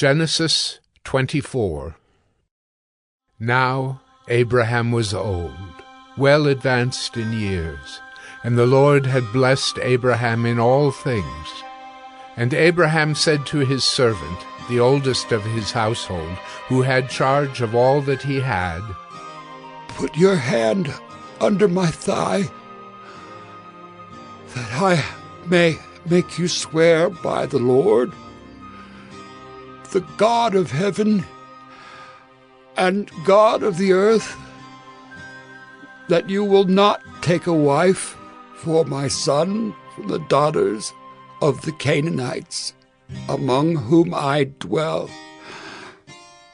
Genesis 24. Now Abraham was old, well advanced in years, and the Lord had blessed Abraham in all things. And Abraham said to his servant, the oldest of his household, who had charge of all that he had, "Put your hand under my thigh, that I may make you swear by the Lord, the God of heaven and God of the earth, that you will not take a wife for my son from the daughters of the Canaanites, among whom I dwell,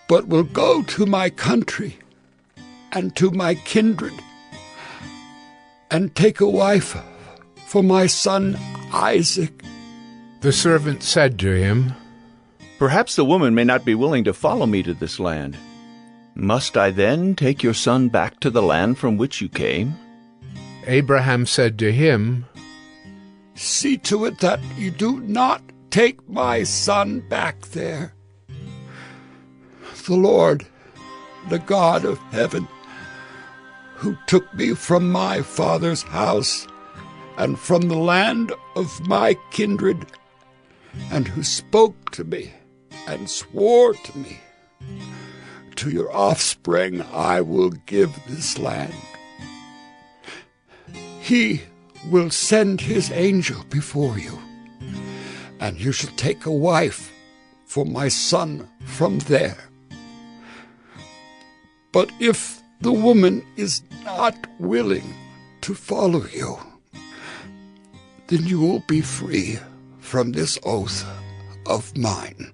but will go to my country and to my kindred, and take a wife for my son Isaac." The servant said to him, "Perhaps the woman may not be willing to follow me to this land. Must I then take your son back to the land from which you came?" Abraham said to him, "See to it that you do not take my son back there. The Lord, the God of heaven, who took me from my father's house and from the land of my kindred, and who spoke to me and swore to me, to your offspring I will give this land. He will send his angel before you, and you shall take a wife for my son from there. But if the woman is not willing to follow you, then you will be free from this oath of mine.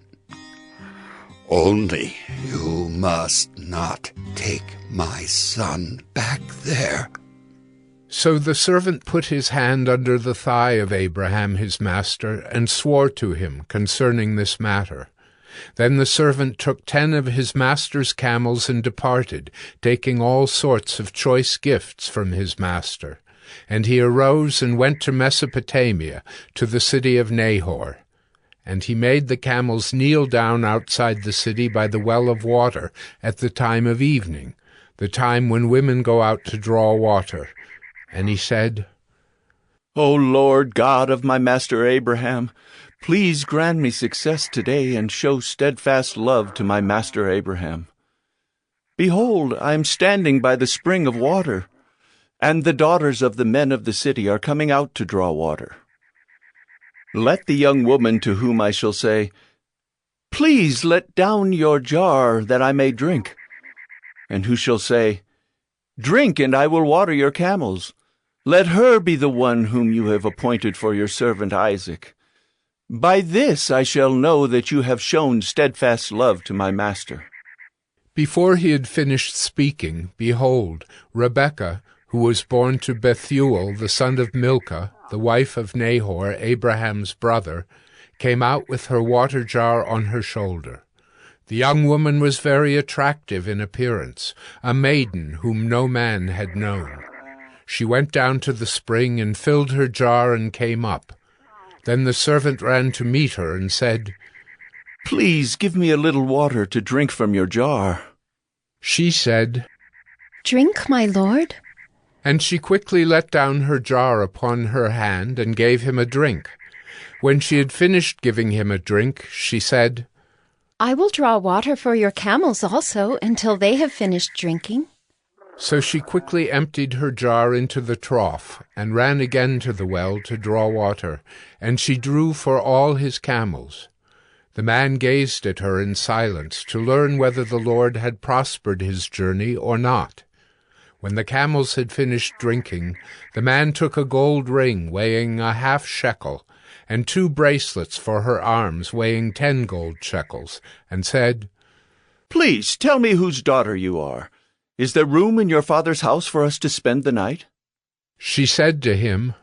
Only you must not take my son back there." So the servant put his hand under the thigh of Abraham his master, and swore to him concerning this matter. Then the servant took 10 of his master's camels and departed, taking all sorts of choice gifts from his master. And he arose and went to Mesopotamia, to the city of Nahor. And he made the camels kneel down outside the city by the well of water at the time of evening, the time when women go out to draw water. And he said, "O Lord God of my master Abraham, please grant me success today and show steadfast love to my master Abraham. Behold, I am standing by the spring of water, and the daughters of the men of the city are coming out to draw water. Let the young woman to whom I shall say, 'Please let down your jar that I may drink,' and who shall say, 'Drink, and I will water your camels,' let her be the one whom you have appointed for your servant Isaac. By this I shall know that you have shown steadfast love to my master." Before he had finished speaking, behold, Rebekah, who was born to Bethuel the son of Milcah, the wife of Nahor, Abraham's brother, came out with her water jar on her shoulder. The young woman was very attractive in appearance, a maiden whom no man had known. She went down to the spring and filled her jar and came up. Then the servant ran to meet her and said, "Please give me a little water to drink from your jar." She said, "Drink, my lord." And she quickly let down her jar upon her hand and gave him a drink. When she had finished giving him a drink, she said, "I will draw water for your camels also until they have finished drinking." So she quickly emptied her jar into the trough and ran again to the well to draw water, and she drew for all his camels. The man gazed at her in silence to learn whether the Lord had prospered his journey or not. When the camels had finished drinking, the man took a gold ring weighing a half shekel, and 2 bracelets for her arms weighing 10 gold shekels, and said, "Please tell me whose daughter you are. Is there room in your father's house for us to spend the night?" She said to him,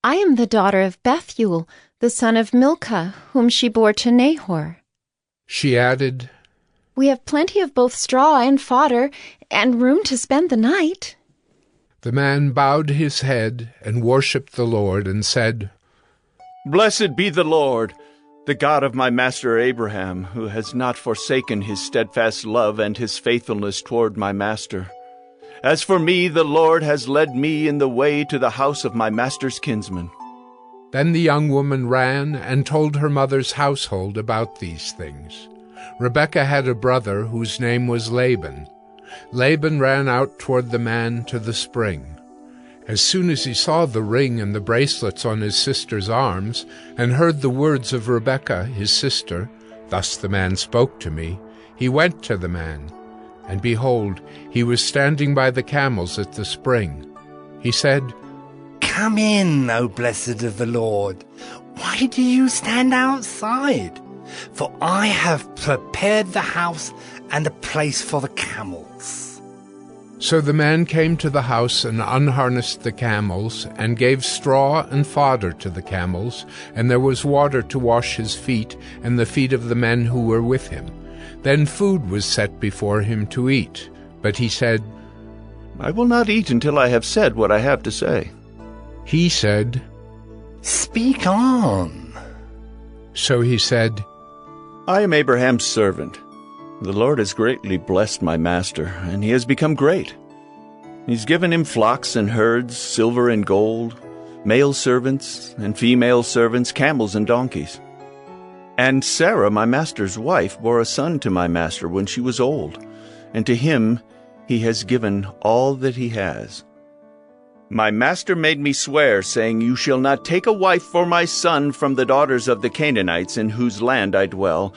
"I am the daughter of Bethuel, the son of Milcah, whom she bore to Nahor." She added, "We have plenty of both straw and fodder, and room to spend the night." The man bowed his head and worshipped the Lord and said, "Blessed be the Lord, the God of my master Abraham, who has not forsaken his steadfast love and his faithfulness toward my master. As for me, the Lord has led me in the way to the house of my master's kinsman." Then the young woman ran and told her mother's household about these things. Rebekah had a brother whose name was Laban. Laban ran out toward the man to the spring. As soon as he saw the ring and the bracelets on his sister's arms, and heard the words of Rebekah his sister, "Thus the man spoke to me," he went to the man. And behold, he was standing by the camels at the spring. He said, "Come in, O blessed of the Lord. Why do you stand outside? For I have prepared the house and a place for the camels." So the man came to the house and unharnessed the camels, and gave straw and fodder to the camels, and there was water to wash his feet and the feet of the men who were with him. Then food was set before him to eat. But he said, "I will not eat until I have said what I have to say." He said, "Speak on." So he said, "I am Abraham's servant. The Lord has greatly blessed my master, and he has become great. He's given him flocks and herds, silver and gold, male servants and female servants, camels and donkeys. And Sarah, my master's wife, bore a son to my master when she was old, and to him he has given all that he has. My master made me swear, saying, 'You shall not take a wife for my son from the daughters of the Canaanites in whose land I dwell,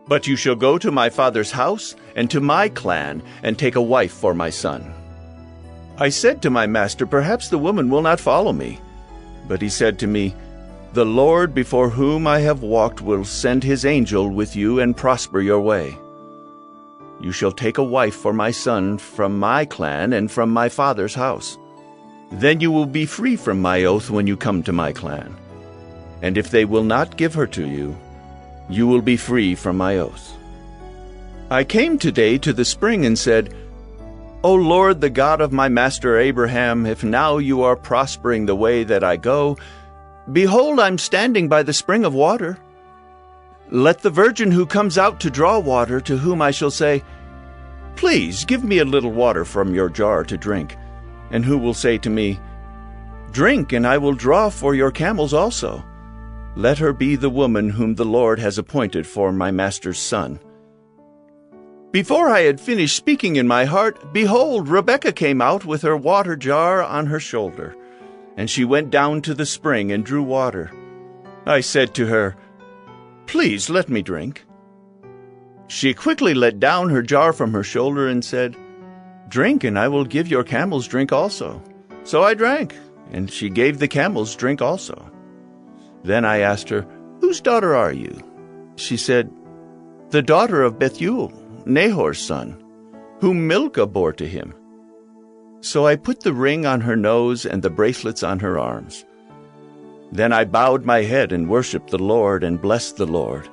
but you shall go to my father's house and to my clan and take a wife for my son.' I said to my master, 'Perhaps the woman will not follow me.' But he said to me, 'The Lord before whom I have walked will send his angel with you and prosper your way. You shall take a wife for my son from my clan and from my father's house. Then you will be free from my oath when you come to my clan. And if they will not give her to you, you will be free from my oath.' I came today to the spring and said, 'O Lord, the God of my master Abraham, if now you are prospering the way that I go, behold, I'm standing by the spring of water. Let the virgin who comes out to draw water, to whom I shall say, "Please give me a little water from your jar to drink," and who will say to me, "Drink, and I will draw for your camels also," let her be the woman whom the Lord has appointed for my master's son." Before I had finished speaking in my heart, behold, Rebekah came out with her water jar on her shoulder, and she went down to the spring and drew water. I said to her, "Please let me drink." She quickly let down her jar from her shoulder and said, "Drink, and I will give your camels drink also." So I drank, and she gave the camels drink also. Then I asked her, "Whose daughter are you?" She said, "The daughter of Bethuel, Nahor's son, whom Milcah bore to him." So I put the ring on her nose and the bracelets on her arms. Then I bowed my head and worshipped the Lord and blessed the Lord,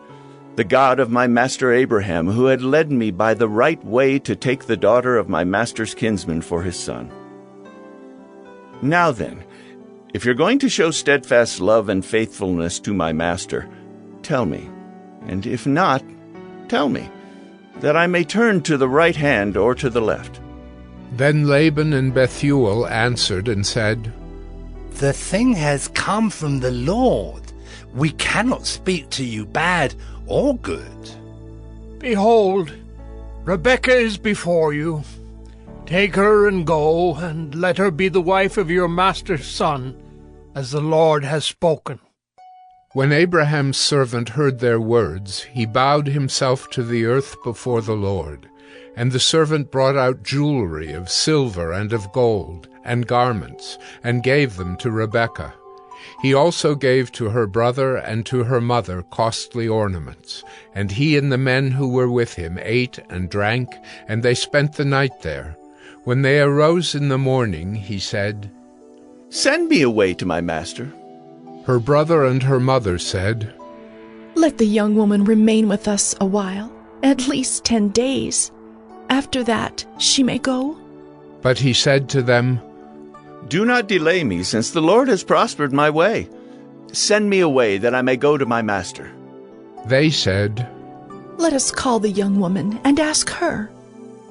the God of my master Abraham, who had led me by the right way to take the daughter of my master's kinsman for his son. Now then, if you're going to show steadfast love and faithfulness to my master, tell me, and if not, tell me, that I may turn to the right hand or to the left." Then Laban and Bethuel answered and said, "The thing has come from the Lord. We cannot speak to you bad or good." Behold, Rebekah is before you. Take her and go, and let her be the wife of your master's son, as the Lord has spoken." When Abraham's servant heard their words, he bowed himself to the earth before the Lord. And the servant brought out jewelry of silver and of gold, and garments, and gave them to Rebekah. He also gave to her brother and to her mother costly ornaments. And he and the men who were with him ate and drank, and they spent the night there. When they arose in the morning, he said, "Send me away to my master." Her brother and her mother said, "Let the young woman remain with us a while, at least 10 days. After that, she may go." But he said to them, "Do not delay me, since the Lord has prospered my way. Send me away, that I may go to my master." They said, "Let us call the young woman and ask her.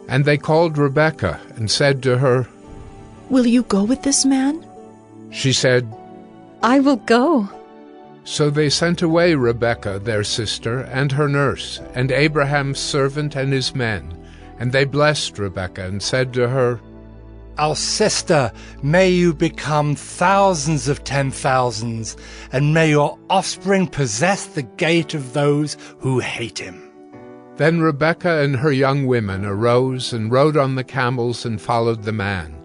and they called Rebekah and said to her, Will you go with this man?" She said, I will go. So they sent away Rebekah their sister and her nurse, and Abraham's servant and his men, and they blessed Rebekah and said to her, Our sister, may you become thousands of 10,000s, and may your offspring possess the gate of those who hate him. Then Rebekah and her young women arose and rode on the camels and followed the man.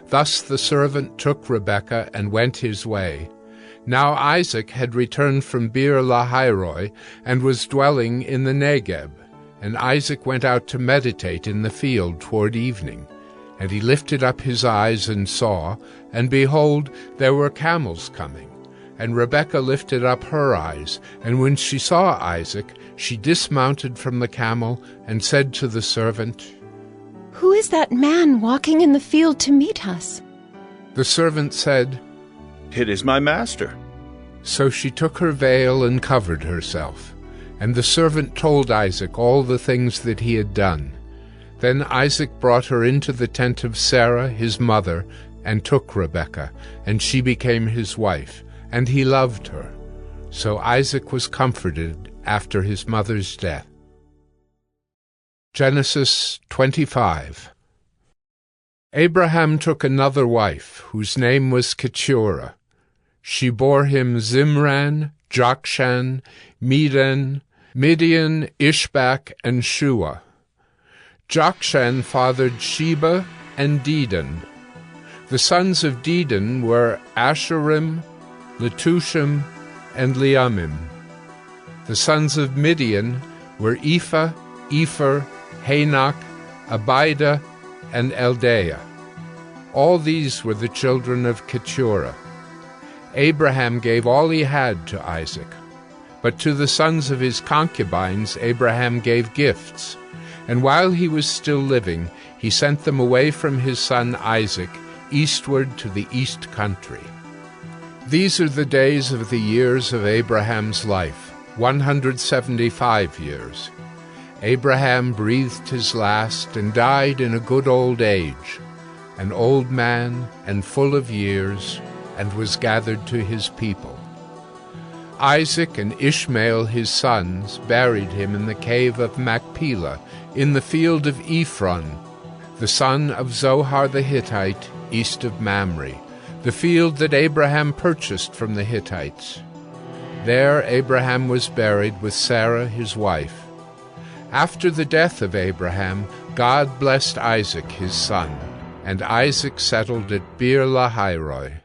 Thus the servant took Rebekah and went his way. Now Isaac had returned from Beer-lahai-roi and was dwelling in the Negeb. And Isaac went out to meditate in the field toward evening. And he lifted up his eyes and saw, and behold, there were camels coming. And Rebekah lifted up her eyes, and when she saw Isaac, she dismounted from the camel and said to the servant, Who is that man walking in the field to meet us? The servant said, It is my master. So she took her veil and covered herself. And the servant told Isaac all the things that he had done. Then Isaac brought her into the tent of Sarah, his mother, and took Rebekah, and she became his wife, and he loved her. So Isaac was comforted after his mother's death. Genesis 25. Abraham took another wife, whose name was Keturah. She bore him Zimran, Jokshan, Medan, Midian, Ishbak, and Shua. Jokshan fathered Sheba and Dedan. The sons of Dedan were Asherim, Letushim, and Leamim. The sons of Midian were Ephah, Epher, Hanok, Abida, and Eldaah. All these were the children of Keturah. Abraham gave all he had to Isaac. But to the sons of his concubines Abraham gave gifts. And while he was still living, he sent them away from his son Isaac, eastward to the east country. These are the days of the years of Abraham's life, 175 years. Abraham breathed his last and died in a good old age, an old man and full of years, and was gathered to his people. Isaac and Ishmael his sons buried him in the cave of Machpelah, in the field of Ephron, the son of Zohar the Hittite, east of Mamre, the field that Abraham purchased from the Hittites. There Abraham was buried with Sarah his wife. After the death of Abraham, God blessed Isaac his son, and Isaac settled at Beer-lahai-roi.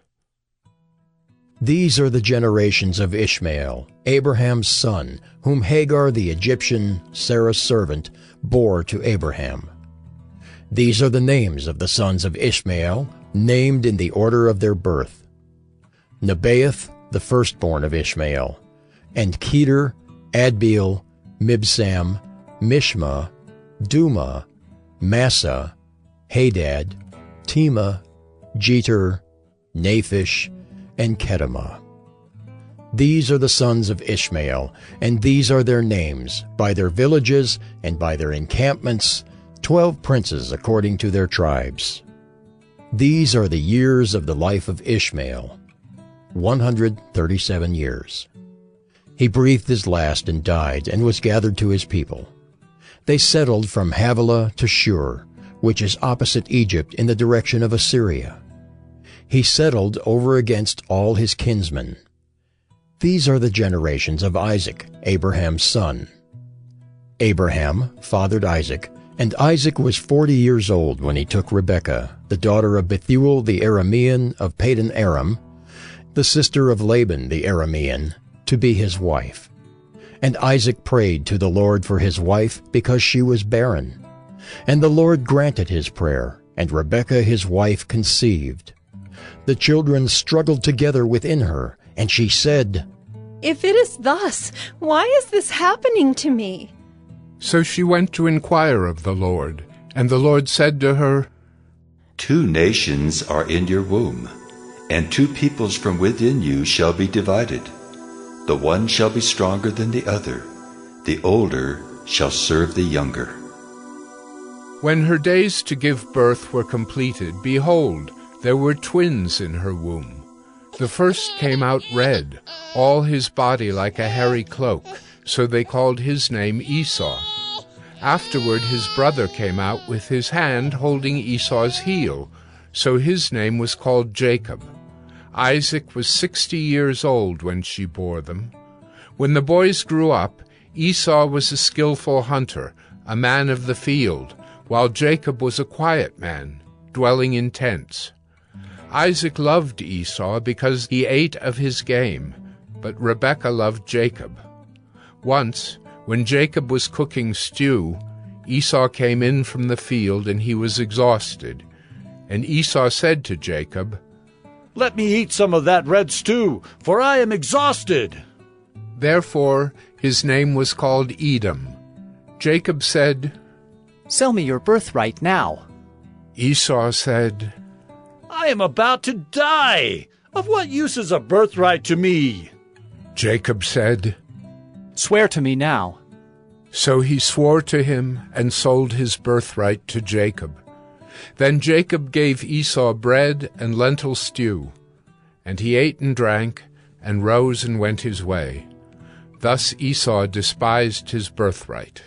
These are the generations of Ishmael, Abraham's son, whom Hagar the Egyptian, Sarah's servant, bore to Abraham. These are the names of the sons of Ishmael, named in the order of their birth: Nebaioth, the firstborn of Ishmael, and Kedar, Adbeel, Mibsam, Mishma, Duma, Massa, Hadad, Tema, Jeter, Naphish, and Kedemah. These are the sons of Ishmael, and these are their names, by their villages and by their encampments, 12 princes according to their tribes. These are the years of the life of Ishmael, 137 years. He breathed his last and died, and was gathered to his people. They settled from Havilah to Shur, which is opposite Egypt in the direction of Assyria. He settled over against all his kinsmen. These are the generations of Isaac, Abraham's son. Abraham fathered Isaac, and Isaac was 40 years old when he took Rebekah, the daughter of Bethuel the Aramean of Padan Aram, the sister of Laban the Aramean, to be his wife. And Isaac prayed to the Lord for his wife because she was barren. And the Lord granted his prayer, and Rebekah his wife conceived. The children struggled together within her, and she said, If it is thus, why is this happening to me? So she went to inquire of the Lord, and the Lord said to her, 2 nations are in your womb, and 2 peoples from within you shall be divided. The one shall be stronger than the other, The older shall serve the younger. When her days to give birth were completed, behold, there were twins in her womb. The first came out red, all his body like a hairy cloak, so they called his name Esau. Afterward his brother came out with his hand holding Esau's heel, so his name was called Jacob. Isaac was 60 years old when she bore them. When the boys grew up, Esau was a skillful hunter, a man of the field, while Jacob was a quiet man, dwelling in tents. Isaac loved Esau because he ate of his game, but Rebekah loved Jacob. Once, when Jacob was cooking stew, Esau came in from the field, and he was exhausted. And Esau said to Jacob, "Let me eat some of that red stew, for I am exhausted." Therefore his name was called Edom. Jacob said, "Sell me your birthright now." Esau said, I am about to die. Of what use is a birthright to me? Jacob said, "Swear to me now." So he swore to him and sold his birthright to Jacob. Then Jacob gave Esau bread and lentil stew, and he ate and drank, and rose and went his way. Thus Esau despised his birthright.